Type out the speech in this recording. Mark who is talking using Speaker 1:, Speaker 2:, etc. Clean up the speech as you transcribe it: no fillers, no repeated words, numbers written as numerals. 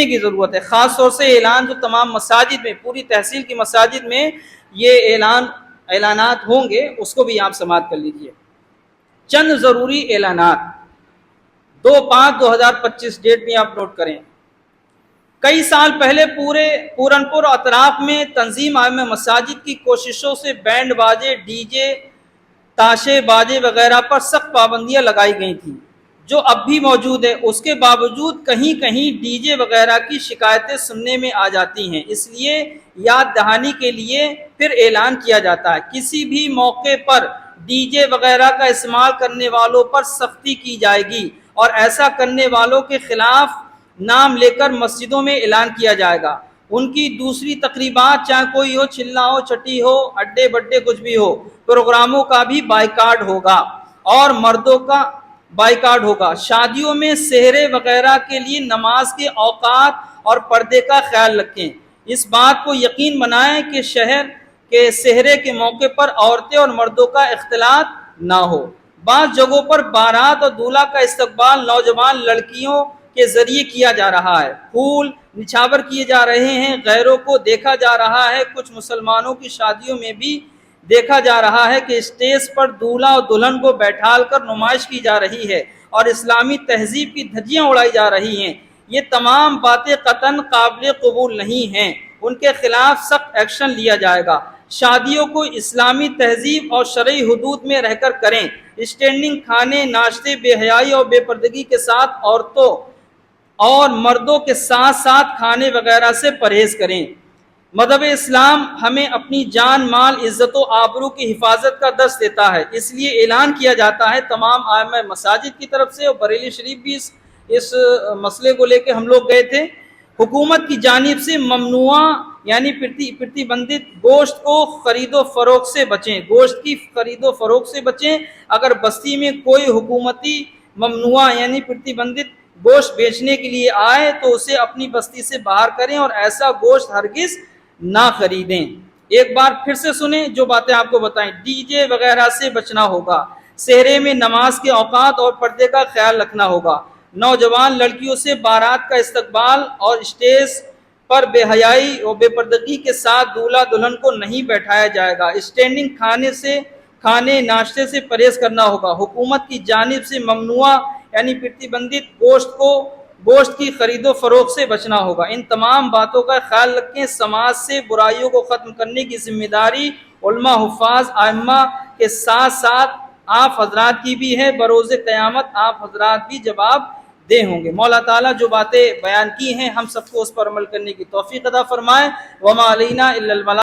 Speaker 1: کی ضرورت ہے۔ خاص طور سے اعلان جو تمام مساجد میں، پوری تحصیل کی مساجد میں یہ اعلانات ہوں گے، اس کو بھی آپ سماعت کر لیجئے۔ چند ضروری اعلانات 2/5/2025 ڈیٹ بھی آپ نوٹ کریں۔ کئی سال پہلے پورنپور اطراف میں تنظیم ائمہ مساجد کی کوششوں سے بینڈ باجے، ڈی جے، تاشے باجے وغیرہ پر سخت پابندیاں لگائی گئی تھیں، جو اب بھی موجود ہے۔ اس کے باوجود کہیں کہیں ڈی جے وغیرہ کی شکایتیں سننے میں آ جاتی ہیں، اس لیے یاد دہانی کے لیے پھر اعلان کیا جاتا ہے، کسی بھی موقع پر ڈی جے وغیرہ کا استعمال کرنے والوں پر سختی کی جائے گی، اور ایسا کرنے والوں کے خلاف نام لے کر مسجدوں میں اعلان کیا جائے گا۔ ان کی دوسری تقریبات، چاہے کوئی ہو، چلا ہو، چھٹی ہو، اڈے بڈے کچھ بھی ہو، پروگراموں کا بھی بائیکاٹ ہوگا، اور مردوں کا بائیکاٹ ہوگا۔ شادیوں میں سحرے وغیرہ کے لیے نماز کے اوقات اور پردے کا خیال رکھیں۔ اس بات کو یقین بنائیں کہ شہر کے سحرے کے موقع پر عورتیں اور مردوں کا اختلاط نہ ہو۔ بعض جگہوں پر بارات اور دولہا کا استقبال نوجوان لڑکیوں کے ذریعے کیا جا رہا ہے، پھول نچھاور کیے جا رہے ہیں، غیروں کو دیکھا جا رہا ہے۔ کچھ مسلمانوں کی شادیوں میں بھی دیکھا جا رہا ہے کہ اسٹیج پر دولہا اور دلہن کو بیٹھال کر نمائش کی جا رہی ہے اور اسلامی تہذیب کی دھجیاں اڑائی جا رہی ہیں۔ یہ تمام باتیں قطعاً قابل قبول نہیں ہیں، ان کے خلاف سخت ایکشن لیا جائے گا۔ شادیوں کو اسلامی تہذیب اور شرعی حدود میں رہ کر کریں۔ اسٹینڈنگ کھانے ناشتے بے حیائی اور بے پردگی کے ساتھ عورتوں اور مردوں کے ساتھ ساتھ کھانے وغیرہ سے پرہیز کریں۔ مذہب اسلام ہمیں اپنی جان، مال، عزت و آبرو کی حفاظت کا درس دیتا ہے، اس لیے اعلان کیا جاتا ہے تمام ائمہ مساجد کی طرف سے، اور بریلی شریف بھی اس مسئلے کو لے کے ہم لوگ گئے تھے۔ حکومت کی جانب سے ممنوع یعنی پرتیبندھت گوشت کو خرید و فروخت سے بچیں، گوشت کی خرید و فروخت سے بچیں۔ اگر بستی میں کوئی حکومتی ممنوع یعنی پرتیبندھت گوشت بیچنے کے لیے آئے تو اسے اپنی بستی سے باہر کریں اور ایسا گوشت ہرگز نہ خریدیں۔ ایک بار پھر سے سنیں جو باتیں آپ کو بتائیں۔ ڈی جے وغیرہ سے بچنا ہوگا، سحرے میں نماز کے اوقات اور پردے کا خیال رکھنا ہوگا، نوجوان لڑکیوں سے بارات کا استقبال اور اسٹیج پر بے حیائی اور بے پردگی کے ساتھ دولہا دلہن کو نہیں بیٹھایا جائے گا، اسٹینڈنگ کھانے ناشتے سے پرہیز کرنا ہوگا، حکومت کی جانب سے ممنوع یعنی پرتیبندھت گوشت کی خرید و فروخت سے بچنا ہوگا۔ ان تمام باتوں کا خیال رکھیں۔ سماج سے برائیوں کو ختم کرنے کی ذمہ داری علماء، حفاظ، ائمہ کے ساتھ ساتھ آپ حضرات کی بھی ہے۔ بروز قیامت آپ حضرات بھی جواب دہ ہوں گے۔ مولا تعالیٰ جو باتیں بیان کی ہیں ہم سب کو اس پر عمل کرنے کی توفیق عطا فرمائے۔ وما علینا الا البلاغ۔